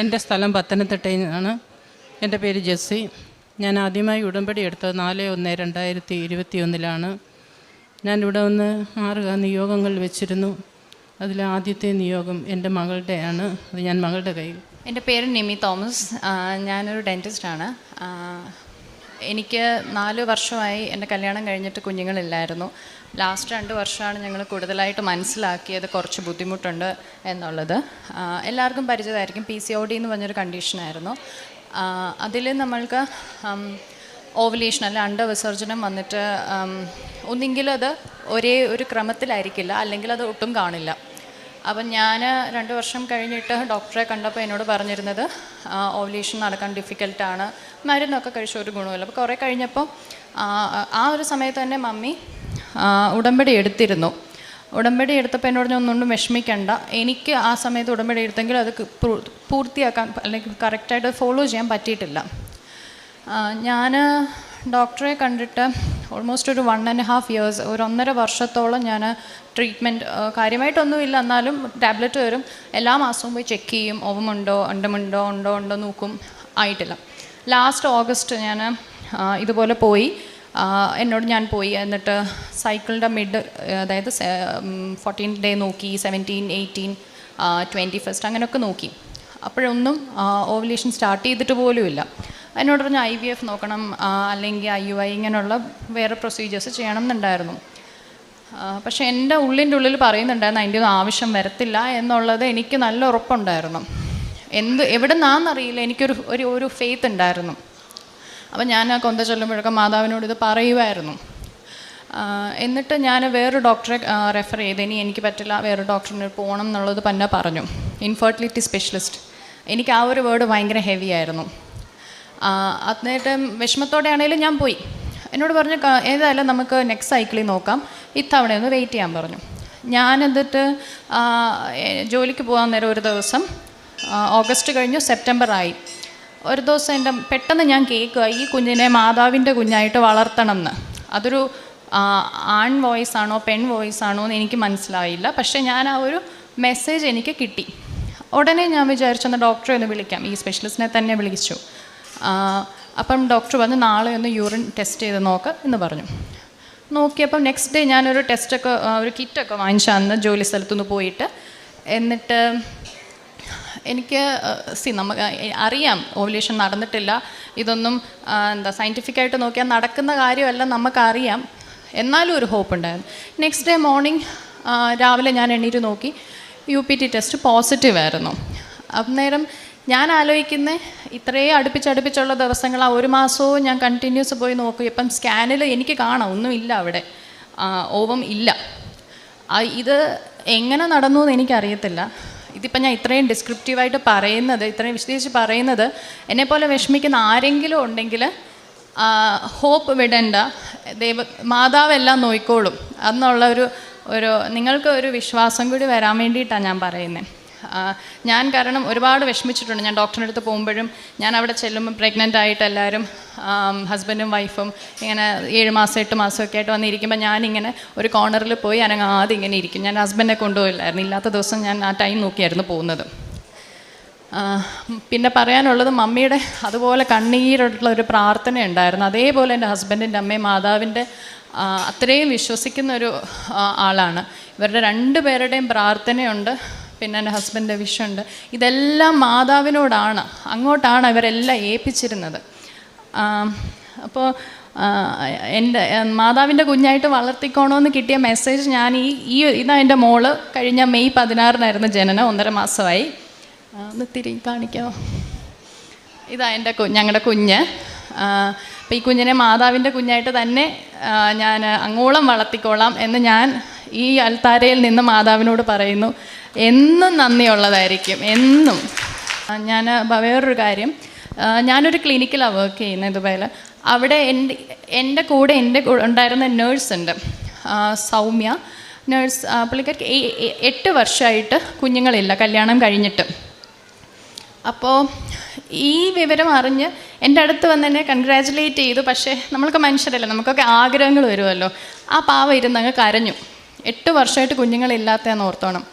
എൻ്റെ സ്ഥലം പത്തനംതിട്ടയിൽ നിന്നാണ്. എൻ്റെ പേര് ജെസ്സി. ഞാൻ ആദ്യമായി ഉടമ്പടി എടുത്തത് 4/1/2021 ഞാനിവിടെ വന്ന് 6 നിയോഗങ്ങൾ വെച്ചിരുന്നു. അതിൽ ആദ്യത്തെ നിയോഗം എൻ്റെ മകളുടെയാണ്. അത് ഞാൻ മകളുടെ കയ്യിൽ. എൻ്റെ പേര് നിമി തോമസ്. ഞാനൊരു ഡെൻറ്റിസ്റ്റാണ്. എനിക്ക് 4 വർഷമായി എൻ്റെ കല്യാണം കഴിഞ്ഞിട്ട് കുഞ്ഞുങ്ങളില്ലായിരുന്നു. ലാസ്റ്റ് 2 വർഷമാണ് ഞങ്ങൾ കൂടുതലായിട്ട് മനസ്സിലാക്കിയത് കുറച്ച് ബുദ്ധിമുട്ടുണ്ട് എന്നുള്ളത്. എല്ലാവർക്കും പരിചിതമായിരിക്കും. PCOD എന്ന് പറഞ്ഞൊരു കണ്ടീഷനായിരുന്നു. അതിൽ നമ്മൾക്ക് ഓവുലേഷൻ അല്ല അണ്ടവിസർജനം വന്നിട്ട് ഒന്നെങ്കിലും അത് ഒരേ ഒരു ക്രമത്തിലായിരിക്കില്ല, അല്ലെങ്കിൽ അത് ഒട്ടും കാണില്ല. അപ്പം ഞാൻ 2 വർഷം കഴിഞ്ഞിട്ട് ഡോക്ടറെ കണ്ടപ്പോൾ എന്നോട് പറഞ്ഞിരുന്നത് ഓവുലേഷൻ നടക്കാൻ ഡിഫിക്കൽട്ടാണ്, മരുന്നൊക്കെ കഴിച്ച ഒരു ഗുണമില്ല. അപ്പോൾ കുറേ കഴിഞ്ഞപ്പോൾ ആ ഒരു സമയത്ത് തന്നെ മമ്മി ഉടമ്പടി എടുത്തിരുന്നു. ഉടമ്പടി എടുത്തപ്പോൾ എന്നോട് ഞാൻ ഒന്നുകൊണ്ടും വിഷമിക്കണ്ട, എനിക്ക് ആ സമയത്ത് ഉടമ്പടി എടുത്തെങ്കിൽ അത് പൂർത്തിയാക്കാൻ അല്ലെങ്കിൽ കറക്റ്റായിട്ട് ഫോളോ ചെയ്യാൻ പറ്റിയിട്ടില്ല. ഞാൻ ഡോക്ടറെ കണ്ടിട്ട് ഓൾമോസ്റ്റ് ഒരു 1.5 years, ഒരു 1.5 വർഷത്തോളം ഞാൻ ട്രീറ്റ്മെൻറ്റ് കാര്യമായിട്ടൊന്നുമില്ല, എന്നാലും ടാബ്ലറ്റ് വരും, എല്ലാ മാസവും പോയി ചെക്ക് ചെയ്യും, ഓവമുണ്ടോ ഉണ്ടോ നോക്കും, ആയിട്ടില്ല. ലാസ്റ്റ് ഓഗസ്റ്റ് ഞാൻ ഇതുപോലെ പോയി, ഞാൻ പോയി. എന്നിട്ട് സൈക്കിളിൻ്റെ മിഡ്, അതായത് 14th day നോക്കി, 17, 18, 21st അങ്ങനെയൊക്കെ നോക്കി. അപ്പോഴൊന്നും ഓവുലേഷൻ സ്റ്റാർട്ട് ചെയ്തിട്ട് പോലുമില്ല. എന്നോട് പറഞ്ഞ് IVF നോക്കണം, അല്ലെങ്കിൽ IUI ഇങ്ങനെയുള്ള വേറെ പ്രൊസീജിയേഴ്സ് ചെയ്യണം എന്നുണ്ടായിരുന്നു. പക്ഷേ എൻ്റെ ഉള്ളിൽ പറയുന്നുണ്ടായിരുന്നു അതിൻ്റെ ഒന്നും ആവശ്യം വരത്തില്ല എന്നുള്ളത് എനിക്ക് നല്ല ഉറപ്പുണ്ടായിരുന്നു. എവിടെ നിന്നാണെന്നറിയില്ല, എനിക്കൊരു ഫെയ്ത്ത് ഉണ്ടായിരുന്നു. അപ്പം ഞാൻ കൊന്ത ചെല്ലുമ്പോഴൊക്കെ മാതാവിനോട് ഇത് പറയുമായിരുന്നു. എന്നിട്ട് ഞാൻ വേറൊരു ഡോക്ടറെ റെഫർ ചെയ്ത്, ഇനി എനിക്ക് പറ്റില്ല, വേറെ ഡോക്ടറിന് പോകണം എന്നുള്ളത് തന്നെ പറഞ്ഞു. Infertility specialist. എനിക്ക് ആ ഒരു വേർഡ് ഭയങ്കര ഹെവി ആയിരുന്നു. എന്നിട്ട് വിഷമത്തോടെ ആണെങ്കിലും ഞാൻ പോയി. എന്നോട് പറഞ്ഞു ഏതായാലും നമുക്ക് നെക്സ്റ്റ് സൈക്കിളിൽ നോക്കാം, ഇത്തവണയൊന്ന് വെയിറ്റ് ചെയ്യാൻ പറഞ്ഞു. ഞാൻ എന്നിട്ട് ജോലിക്ക് പോകാൻ നേരം ഒരു ദിവസം ഓഗസ്റ്റ് കഴിഞ്ഞു, സെപ്റ്റംബർ ആയി. ഒരു ദിവസം പെട്ടെന്ന് ഞാൻ കേൾക്കുക ഈ കുഞ്ഞിനെ മാതാവിൻ്റെ കുഞ്ഞായിട്ട് വളർത്തണം എന്ന്. അതൊരു ആൺ വോയിസ് ആണോ പെൺ വോയിസ് ആണോ എന്ന് എനിക്ക് മനസ്സിലായില്ല. പക്ഷേ ഞാൻ ആ ഒരു മെസ്സേജ് എനിക്ക് കിട്ടി. ഉടനെ ഞാൻ വിചാരിച്ചെന്ന് ഡോക്ടറെ ഒന്ന് വിളിക്കാം, ഈ സ്പെഷ്യലിസ്റ്റിനെ തന്നെ വിളിച്ചു. അപ്പം ഡോക്ടർ വന്ന് നാളെ ഒന്ന് യൂറിൻ ടെസ്റ്റ് ചെയ്ത് നോക്കാം എന്ന് പറഞ്ഞു. നോക്കിയപ്പം നെക്സ്റ്റ് ഡേ ഞാനൊരു ടെസ്റ്റൊക്കെ ഒരു കിറ്റൊക്കെ വാങ്ങിച്ചാന്ന് ജോലി സ്ഥലത്തുനിന്ന് പോയിട്ട്. എന്നിട്ട് എനിക്ക് നമുക്ക് അറിയാം ഓവുലേഷൻ നടന്നിട്ടില്ല, ഇതൊന്നും സയൻറ്റിഫിക്കായിട്ട് നോക്കിയാൽ നടക്കുന്ന കാര്യമല്ല, നമുക്കറിയാം. എന്നാലും ഒരു ഹോപ്പ് ഉണ്ടായിരുന്നു. നെക്സ്റ്റ് ഡേ മോർണിംഗ് രാവിലെ ഞാൻ എണ്ണീറ്റ് നോക്കി, UPT ടെസ്റ്റ് പോസിറ്റീവ് ആയിരുന്നു. അന്നേരം ഞാൻ ആലോചിക്കുന്നത് ഇത്രയും അടുപ്പിച്ചുള്ള ദിവസങ്ങൾ, ആ 1 മാസവും ഞാൻ കണ്ടിന്യൂസ് പോയി നോക്കും. ഇപ്പം സ്കാനിൽ എനിക്ക് കാണാം ഒന്നുമില്ല, അവിടെ ഓവം ഇല്ല. ഇത് എങ്ങനെ നടന്നു എന്ന് എനിക്കറിയത്തില്ല. ഇതിപ്പം ഞാൻ ഇത്രയും ഡിസ്ക്രിപ്റ്റീവായിട്ട് പറയുന്നത്, ഇത്രയും വിശദീകരിച്ച് പറയുന്നത്, എന്നെപ്പോലെ വിഷമിക്കുന്ന ആരെങ്കിലും ഉണ്ടെങ്കിൽ ഹോപ്പ് വിടണ്ട, മാതാവെല്ലാം നോയിക്കോളും എന്നുള്ള ഒരു നിങ്ങൾക്ക് ഒരു വിശ്വാസം കൂടി വരാൻ വേണ്ടിയിട്ടാണ് ഞാൻ പറയുന്നത്. ഞാൻ കാരണം ഒരുപാട് വിഷമിച്ചിട്ടുണ്ട്. ഞാൻ ഡോക്ടറിൻ്റെ അടുത്ത് പോകുമ്പോഴും, ഞാൻ അവിടെ ചെല്ലുമ്പോൾ പ്രഗ്നൻ്റ് ആയിട്ട് എല്ലാവരും ഹസ്ബൻഡും വൈഫും ഇങ്ങനെ 7 മാസം 8 മാസമൊക്കെ ആയിട്ട് വന്നിരിക്കുമ്പോൾ ഞാനിങ്ങനെ ഒരു കോർണറിൽ പോയി അനങ്ങാതെ ഇങ്ങനെ ഇരിക്കും. ഞാൻ ഹസ്ബൻഡിനെ കൊണ്ടുപോയില്ലായിരുന്നു, ഇല്ലാത്ത ദിവസം ഞാൻ ആ ടൈം നോക്കിയായിരുന്നു പോകുന്നത്. പിന്നെ പറയാനുള്ളത്, മമ്മിയുടെ അതുപോലെ കണ്ണീരുള്ള ഒരു പ്രാർത്ഥന ഉണ്ടായിരുന്നു. അതേപോലെ എൻ്റെ ഹസ്ബൻഡിൻ്റെ അമ്മയും മാതാവിൻ്റെ അത്രയും വിശ്വസിക്കുന്ന ഒരു ആളാണ്. ഇവരുടെ 2 പേരുടെയും പ്രാർത്ഥനയുണ്ട്, പിന്നെ എൻ്റെ ഹസ്ബൻഡിൻ്റെ വിഷയമുണ്ട്. ഇതെല്ലാം മാതാവിനോടാണ്, അങ്ങോട്ടാണ് ഇവരെല്ലാം ഏൽപ്പിച്ചിരുന്നത്. അപ്പോൾ എൻ്റെ മാതാവിൻ്റെ കുഞ്ഞായിട്ട് വളർത്തിക്കോണമെന്ന് കിട്ടിയ മെസ്സേജ് ഞാൻ ഇതാ എൻ്റെ മോള് കഴിഞ്ഞ മെയ് 16 ജനനം, 1.5 മാസമായി. ഒന്ന് തിരികെ കാണിക്കാമോ? ഇതാ എൻ്റെ ഞങ്ങളുടെ കുഞ്ഞ്. അപ്പോൾ ഈ കുഞ്ഞിനെ മാതാവിൻ്റെ കുഞ്ഞായിട്ട് തന്നെ ഞാൻ അങ്ങോളം വളർത്തിക്കോളാം എന്ന് ഞാൻ ഈ അൽത്താരയിൽ നിന്ന് മാതാവിനോട് പറയുന്നു. എന്നും നന്ദിയുള്ളതായിരിക്കും, എന്നും. ഞാൻ വേറൊരു കാര്യം, ഞാനൊരു ക്ലിനിക്കിലാണ് വർക്ക് ചെയ്യുന്നത് ദുബായിൽ. അവിടെ എൻ്റെ കൂടെ ഉണ്ടായിരുന്ന നേഴ്സുണ്ട്, സൗമ്യ നേഴ്സ്. പുള്ളിക്കാർക്ക് 8 വർഷമായിട്ട് കുഞ്ഞുങ്ങളില്ല, കല്യാണം കഴിഞ്ഞിട്ട്. അപ്പോൾ ഈ വിവരം അറിഞ്ഞ് എൻ്റെ അടുത്ത് വന്ന് എന്നെ കൺഗ്രാജുലേറ്റ് ചെയ്തു. പക്ഷേ നമ്മൾക്ക് മനുഷ്യരല്ല, നമുക്കൊക്കെ ആഗ്രഹങ്ങൾ വരുമല്ലോ. ആ പാവ ഇരുന്നങ്ങ് കരഞ്ഞു. 8 വർഷമായിട്ട് കുഞ്ഞുങ്ങളില്ലാത്തതെന്ന് ഓർത്തോണം.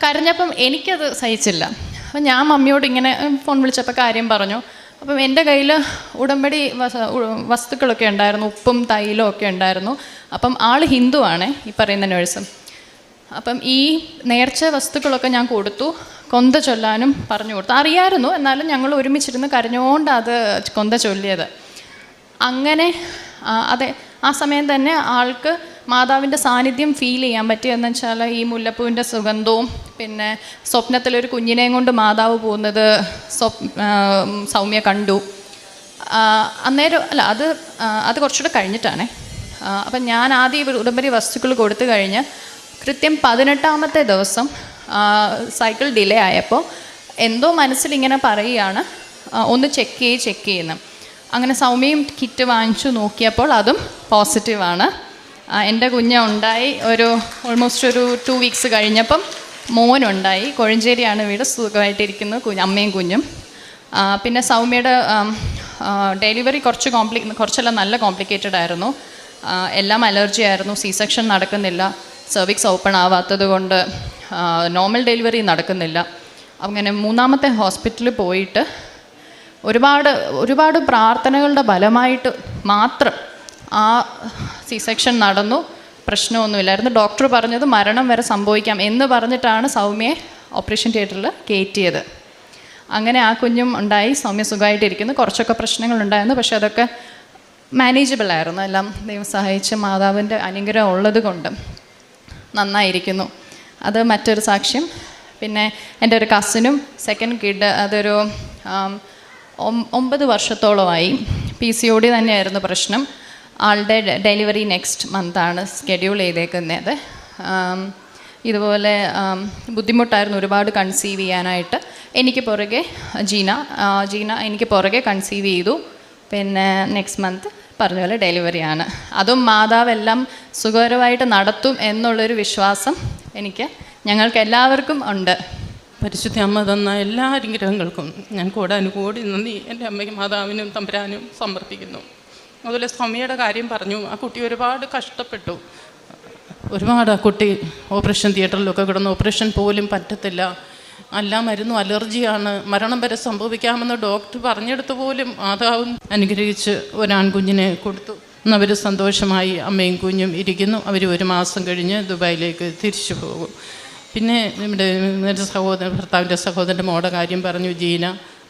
കരഞ്ഞപ്പം എനിക്കത് സഹിച്ചില്ല. അപ്പം ഞാൻ മമ്മിയോട് ഇങ്ങനെ ഫോൺ വിളിച്ചപ്പോൾ കാര്യം പറഞ്ഞു. അപ്പം എൻ്റെ കയ്യിൽ ഉടമ്പടി വസ്തുക്കളൊക്കെ ഉണ്ടായിരുന്നു, ഉപ്പും തൈലവും ഒക്കെ ഉണ്ടായിരുന്നു. അപ്പം ആൾ ഹിന്ദു ആണ് ഈ പറയുന്ന നേഴ്സും. അപ്പം ഈ നേർച്ച വസ്തുക്കളൊക്കെ ഞാൻ കൊടുത്തു, കൊന്ത ചൊല്ലാനും പറഞ്ഞു കൊടുത്തു. അറിയായിരുന്നു, എന്നാലും ഞങ്ങൾ ഒരുമിച്ചിരുന്ന് കരഞ്ഞുകൊണ്ട് അത് കൊന്ത ചൊല്ലിയത്. അങ്ങനെ അതെ, ആ സമയം തന്നെ ആൾക്ക് മാതാവിൻ്റെ സാന്നിധ്യം ഫീൽ ചെയ്യാൻ പറ്റിയെന്ന് വെച്ചാൽ ഈ മുല്ലപ്പൂവിൻ്റെ സുഗന്ധവും പിന്നെ സ്വപ്നത്തിലൊരു കുഞ്ഞിനെയും കൊണ്ട് മാതാവ് പോകുന്നത് സൗമ്യ കണ്ടു. അന്നേരം അല്ല, അത് കുറച്ചുകൂടെ കഴിഞ്ഞിട്ടാണേ. അപ്പം ഞാൻ ആദ്യം ഉടമ്പടി വസ്തുക്കൾ കൊടുത്തു കഴിഞ്ഞ് കൃത്യം 18ാമത്തെ ദിവസം സൈക്കിൾ ഡിലേ ആയപ്പോൾ എന്തോ മനസ്സിലിങ്ങനെ പറയുകയാണ്, ഒന്ന് ചെക്ക് ചെയ്യുന്നു. അങ്ങനെ സൗമ്യയും കിറ്റ് വാങ്ങിച്ചു നോക്കിയപ്പോൾ അതും പോസിറ്റീവാണ്. എൻ്റെ ഉണ്ടായി ഓൾമോസ്റ്റ് ഒരു 2 വീക്സ് കഴിഞ്ഞപ്പം മോനുണ്ടായി. കൊഴഞ്ചേരിയാണ് വീട്, സുഖമായിട്ടിരിക്കുന്നു അമ്മയും കുഞ്ഞും. പിന്നെ സൗമ്യയുടെ ഡെലിവറി കുറച്ചെല്ലാം നല്ല കോംപ്ലിക്കേറ്റഡ് ആയിരുന്നു. എല്ലാം അലർജി ആയിരുന്നു, സി സെക്ഷൻ നടക്കുന്നില്ല, സെർവിക്സ് ഓപ്പൺ ആവാത്തത് കൊണ്ട് നോർമൽ ഡെലിവറി നടക്കുന്നില്ല. അങ്ങനെ 3ാമത്തെ ഹോസ്പിറ്റലിൽ പോയിട്ട് ഒരുപാട് പ്രാർത്ഥനകളുടെ ഫലമായിട്ട് മാത്രം ആ സി സെക്ഷൻ നടന്നു. പ്രശ്നമൊന്നുമില്ലായിരുന്നു. ഡോക്ടർ പറഞ്ഞത് മരണം വരെ സംഭവിക്കാം എന്ന് പറഞ്ഞിട്ടാണ് സൗമ്യയെ ഓപ്പറേഷൻ തിയേറ്ററിൽ കയറ്റിയത്. അങ്ങനെ ആ കുഞ്ഞും ഉണ്ടായി, സൗമ്യ സുഖമായിട്ടിരിക്കുന്നു. കുറച്ചൊക്കെ പ്രശ്നങ്ങളുണ്ടായിരുന്നു, പക്ഷെ അതൊക്കെ മാനേജബിൾ ആയിരുന്നു. എല്ലാം ദൈവം സഹായിച്ച് മാതാവിൻ്റെ അനുഗ്രഹം ഉള്ളത് കൊണ്ട് നന്നായിരിക്കുന്നു. അത് മറ്റൊരു സാക്ഷ്യം. പിന്നെ എൻ്റെ ഒരു കസിനും സെക്കൻഡ് കിഡ്, അതൊരു 9 വർഷത്തോളമായി PCOD തന്നെയായിരുന്നു പ്രശ്നം. ആളുടെ ഡെലിവറി നെക്സ്റ്റ് മന്താണ് സ്കെഡ്യൂൾ ചെയ്തേക്കുന്നത്. ഇതുപോലെ ബുദ്ധിമുട്ടായിരുന്നു ഒരുപാട് കൺസീവ് ചെയ്യാനായിട്ട്. എനിക്ക് പുറകെ ജീന എനിക്ക് പുറകെ കൺസീവ് ചെയ്തു. പിന്നെ നെക്സ്റ്റ് മന്ത് പറഞ്ഞ പോലെ ഡെലിവറിയാണ്. അതും മാതാവെല്ലാം സുഖകരമായിട്ട് നടത്തും എന്നുള്ളൊരു വിശ്വാസം ഞങ്ങൾക്ക് എല്ലാവർക്കും ഉണ്ട്. പരിശുദ്ധ അമ്മ തന്ന എല്ലാ അനുഗ്രഹങ്ങൾക്കും ഞാൻ കോടാനുകോടി നന്ദി എൻ്റെ അമ്മയ്ക്കും മാതാവിനും തമ്പുരാനും സമർപ്പിക്കുന്നു. അതുപോലെ സൗമ്യയുടെ കാര്യം പറഞ്ഞു. ആ കുട്ടി ഒരുപാട് കഷ്ടപ്പെട്ടു. ഒരുപാട് ആ കുട്ടി ഓപ്പറേഷൻ തിയേറ്ററിലൊക്കെ കിടന്നു. ഓപ്പറേഷൻ പോലും പറ്റത്തില്ല, എല്ലാ മരുന്നും അലർജിയാണ്, മരണം വരെ സംഭവിക്കാമെന്ന് ഡോക്ടർ പറഞ്ഞെടുത്ത് പോലും മാതാവും അനുഗ്രഹിച്ച് ഒരാൺകുഞ്ഞിനെ കൊടുത്തു. അവർ സന്തോഷമായി അമ്മയും കുഞ്ഞും ഇരിക്കുന്നു. അവർ 1 മാസം കഴിഞ്ഞ് ദുബായിലേക്ക് തിരിച്ചു പോകും. പിന്നെ നമ്മുടെ ഭർത്താവിൻ്റെ സഹോദരൻ്റെ മോടെ കാര്യം പറഞ്ഞു, ജീന.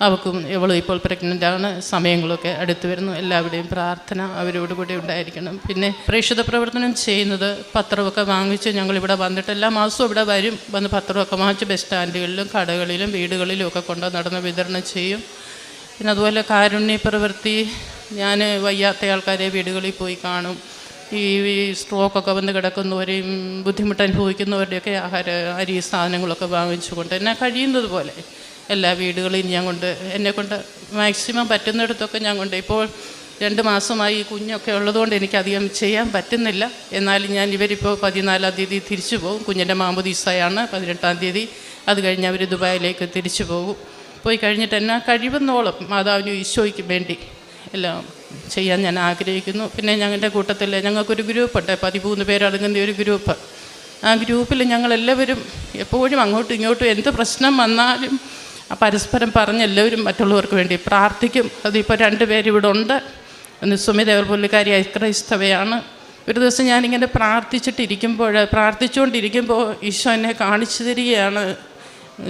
അവളും ഇപ്പോൾ പ്രഗ്നൻ്റാണ്. സമയങ്ങളൊക്കെ അടുത്ത് വരുന്നു. എല്ലാവരുടെയും പ്രാർത്ഥന അവരോട് കൂടെ ഉണ്ടായിരിക്കണം. പിന്നെ പ്രേക്ഷിത പ്രവർത്തനം ചെയ്യുന്നത് പത്രമൊക്കെ വാങ്ങിച്ച് ഞങ്ങളിവിടെ വന്നിട്ട് എല്ലാ മാസവും ഇവിടെ വന്ന് പത്രമൊക്കെ വാങ്ങിച്ച് ബസ് സ്റ്റാൻഡുകളിലും കടകളിലും വീടുകളിലും ഒക്കെ നടന്ന് വിതരണം ചെയ്യും. പിന്നെ അതുപോലെ കാരുണ്യ പ്രവൃത്തി, ഞാൻ വയ്യാത്ത ആൾക്കാരെ വീടുകളിൽ പോയി കാണും. ഈ സ്ട്രോക്കൊക്കെ വന്ന് കിടക്കുന്നവരെയും ബുദ്ധിമുട്ട് അനുഭവിക്കുന്നവരുടെയൊക്കെ അരി സാധനങ്ങളൊക്കെ വാങ്ങിച്ചുകൊണ്ട് എന്നെ കഴിയുന്നത് പോലെ എല്ലാ വീടുകളിലും ഞാൻ എന്നെക്കൊണ്ട് മാക്സിമം പറ്റുന്നിടത്തൊക്കെ ഞാൻ ഇപ്പോൾ 2 മാസമായി കുഞ്ഞൊക്കെ ഉള്ളതുകൊണ്ട് എനിക്കധികം ചെയ്യാൻ പറ്റുന്നില്ല. എന്നാലും ഇവരിപ്പോൾ 14-ാം തീയതി തിരിച്ചു പോകും. കുഞ്ഞിൻ്റെ മാമോദീസയാണ് 18-ാം തീയതി. അത് കഴിഞ്ഞ് അവർ ദുബായിലേക്ക് തിരിച്ചു പോകും. പോയി കഴിഞ്ഞിട്ട് എന്നെ കഴിയുന്നോളം മാതാവിനും ഈശോയ്ക്കും വേണ്ടി എല്ലാം ചെയ്യാൻ ഞാൻ ആഗ്രഹിക്കുന്നു. പിന്നെ ഞങ്ങളുടെ കൂട്ടത്തിൽ ഞങ്ങൾക്കൊരു ഗ്രൂപ്പുണ്ട്, 13 പേരടങ്ങുന്ന ഒരു ഗ്രൂപ്പ്. ആ ഗ്രൂപ്പിൽ ഞങ്ങളെല്ലാവരും എപ്പോഴും അങ്ങോട്ടും ഇങ്ങോട്ടും എന്ത് പ്രശ്നം വന്നാലും പരസ്പരം പറഞ്ഞ് എല്ലാവരും മറ്റുള്ളവർക്ക് വേണ്ടി പ്രാർത്ഥിക്കും. അതിപ്പോൾ 2 പേരിവിടെ ഉണ്ട്. ഒന്ന് സുമിത പുള്ളിക്കാരി ക്രൈസ്തവയാണ്. ഒരു ദിവസം ഞാനിങ്ങനെ പ്രാർത്ഥിച്ചുകൊണ്ടിരിക്കുമ്പോൾ ഈശോ എന്നെ കാണിച്ചു തരികയാണ്.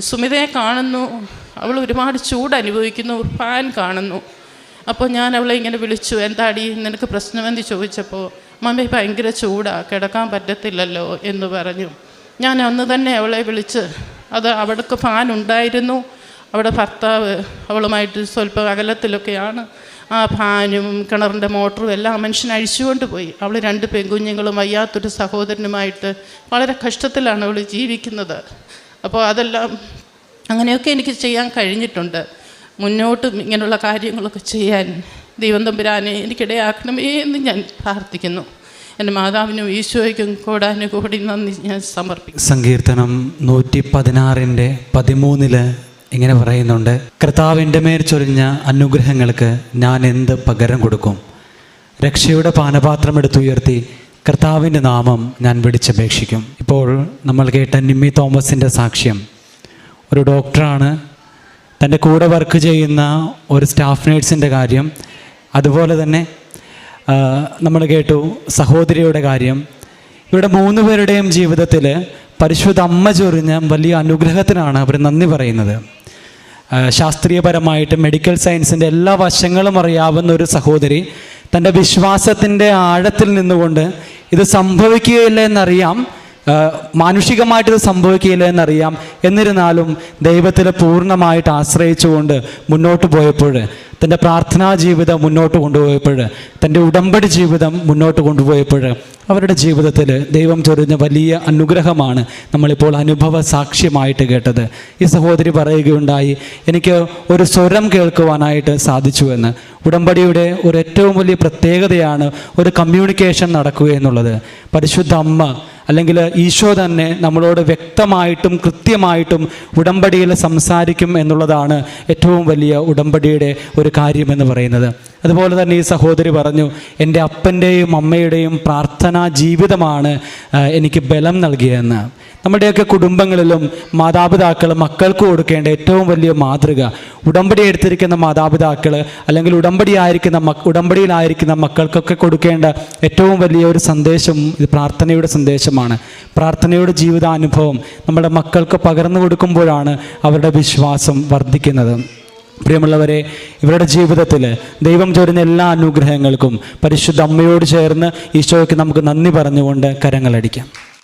സുമിതയെ കാണുന്നു, അവൾ ഒരുപാട് ചൂട് അനുഭവിക്കുന്നു, ഫാൻ കാണുന്നു. അപ്പോൾ ഞാൻ അവളെ ഇങ്ങനെ വിളിച്ചു, എന്താടി നിനക്ക് പ്രശ്നമെന്ന് ചോദിച്ചപ്പോൾ മമ്മി ഭയങ്കര ചൂടാണ്, കിടക്കാൻ പറ്റത്തില്ലല്ലോ എന്ന് പറഞ്ഞു. ഞാൻ അന്ന് തന്നെ അവളെ വിളിച്ച്, അവിടേക്ക് ഫാൻ ഉണ്ടായിരുന്നു, അവിടെ ഭർത്താവ് അവളുമായിട്ട് സ്വല്പം അകലത്തിലൊക്കെയാണ്. ആ ഫാനും കിണറിൻ്റെ മോട്ടറും എല്ലാം മനുഷ്യൻ അഴിച്ചുകൊണ്ട് പോയി. അവൾ 2 പെൺകുഞ്ഞുങ്ങളും വയ്യാത്തൊരു സഹോദരനുമായിട്ട് വളരെ കഷ്ടത്തിലാണ് അവൾ ജീവിക്കുന്നത്. അപ്പോൾ അതെല്ലാം അങ്ങനെയൊക്കെ എനിക്ക് ചെയ്യാൻ കഴിഞ്ഞിട്ടുണ്ട്. മുന്നോട്ടും ഇങ്ങനെയുള്ള കാര്യങ്ങളൊക്കെ ചെയ്യാൻ ദൈവം തമ്പുരാനെ എനിക്കിടയാക്കണമേ എന്ന് ഞാൻ പ്രാർത്ഥിക്കുന്നു. എൻ്റെ മാതാവിനും ഈശോയ്ക്കും കോടാനുകോടി നന്ദി ഞാൻ സമർപ്പിക്കുന്നു. സങ്കീർത്തനം 116:13 ഇങ്ങനെ പറയുന്നുണ്ട്, കർത്താവിൻ്റെ മേൽ ചൊരിഞ്ഞ അനുഗ്രഹങ്ങൾക്ക് ഞാൻ എന്ത് പകരം കൊടുക്കും? രക്ഷയുടെ പാനപാത്രം എടുത്തുയർത്തി കർത്താവിൻ്റെ നാമം ഞാൻ വിളിച്ചപേക്ഷിക്കും. ഇപ്പോൾ നമ്മൾ കേട്ട നിമ്മി തോമസിൻ്റെ സാക്ഷ്യം. ഒരു ഡോക്ടറാണ്, തൻ്റെ കൂടെ വർക്ക് ചെയ്യുന്ന ഒരു സ്റ്റാഫ് നേഴ്സിൻ്റെ കാര്യം, അതുപോലെ തന്നെ നമ്മൾ കേട്ടു സഹോദരിയുടെ കാര്യം. ഇവരുടെ 3 പേരുടെയും ജീവിതത്തിൽ പരിശുദ്ധ അമ്മ ചൊരിഞ്ഞ വലിയ അനുഗ്രഹത്തിനാണ് അവർ നന്ദി പറയുന്നത്. ശാസ്ത്രീയപരമായിട്ട് മെഡിക്കൽ സയൻസിൻ്റെ എല്ലാ വശങ്ങളും അറിയാവുന്ന ഒരു സഹോദരി തൻ്റെ വിശ്വാസത്തിൻ്റെ ആഴത്തിൽ നിന്നുകൊണ്ട് ഇത് സംഭവിക്കുകയില്ല എന്നറിയാം, മാനുഷികമായിട്ടിത് സംഭവിക്കില്ല എന്നറിയാം, എന്നിരുന്നാലും ദൈവത്തിൽ പൂർണ്ണമായിട്ട് ആശ്രയിച്ചുകൊണ്ട് മുന്നോട്ട് പോയപ്പോൾ, തൻ്റെ പ്രാർത്ഥനാ ജീവിതം മുന്നോട്ട് കൊണ്ടുപോയപ്പോൾ, തൻ്റെ ഉടമ്പടി ജീവിതം മുന്നോട്ട് കൊണ്ടുപോയപ്പോൾ അവരുടെ ജീവിതത്തിൽ ദൈവം ചൊരിഞ്ഞ വലിയ അനുഗ്രഹമാണ് നമ്മളിപ്പോൾ അനുഭവ സാക്ഷ്യമായിട്ട് കേട്ടത്. ഈ സഹോദരി പറയുകയുണ്ടായി, എനിക്ക് ഒരു സ്വരം കേൾക്കുവാനായിട്ട് സാധിച്ചു എന്ന്. ഉടമ്പടിയുടെ ഒരു ഏറ്റവും വലിയ പ്രത്യേകതയാണ് ഒരു കമ്മ്യൂണിക്കേഷൻ നടക്കുക എന്നുള്ളത്. പരിശുദ്ധ അമ്മ അല്ലെങ്കിൽ ഈശോ തന്നെ നമ്മളോട് വ്യക്തമായിട്ടും കൃത്യമായിട്ടും ഉടമ്പടിയിൽ സംസാരിക്കും എന്നുള്ളതാണ് ഏറ്റവും വലിയ ഉടമ്പടിയുടെ ഒരു കാര്യമെന്ന് പറയുന്നത്. അതുപോലെ തന്നെ ഈ സഹോദരി പറഞ്ഞു, എൻ്റെ അപ്പൻ്റെയും അമ്മയുടെയും പ്രാർത്ഥനാ ജീവിതമാണ് എനിക്ക് ബലം നൽകിയതെന്ന്. നമ്മുടെയൊക്കെ കുടുംബങ്ങളിലും മാതാപിതാക്കൾ മക്കൾക്ക് കൊടുക്കേണ്ട ഏറ്റവും വലിയ മാതൃക, ഉടമ്പടി എടുത്തിരിക്കുന്ന മാതാപിതാക്കൾ അല്ലെങ്കിൽ ഉടമ്പടിയിലായിരിക്കുന്ന മക്കൾക്കൊക്കെ കൊടുക്കേണ്ട ഏറ്റവും വലിയ ഒരു സന്ദേശം ഇത് പ്രാർത്ഥനയുടെ സന്ദേശമാണ്. പ്രാർത്ഥനയുടെ ജീവിതാനുഭവം നമ്മുടെ മക്കൾക്ക് പകർന്നു കൊടുക്കുമ്പോഴാണ് അവരുടെ വിശ്വാസം വർദ്ധിക്കുന്നത്. പ്രിയമുള്ളവരെ, ഇവരുടെ ജീവിതത്തിൽ ദൈവം ചൊരിഞ്ഞ എല്ലാ അനുഗ്രഹങ്ങൾക്കും പരിശുദ്ധ അമ്മയോട് ചേർന്ന് ഈശോയ്ക്ക് നമുക്ക് നന്ദി പറഞ്ഞുകൊണ്ട് കരങ്ങളടിക്കാം.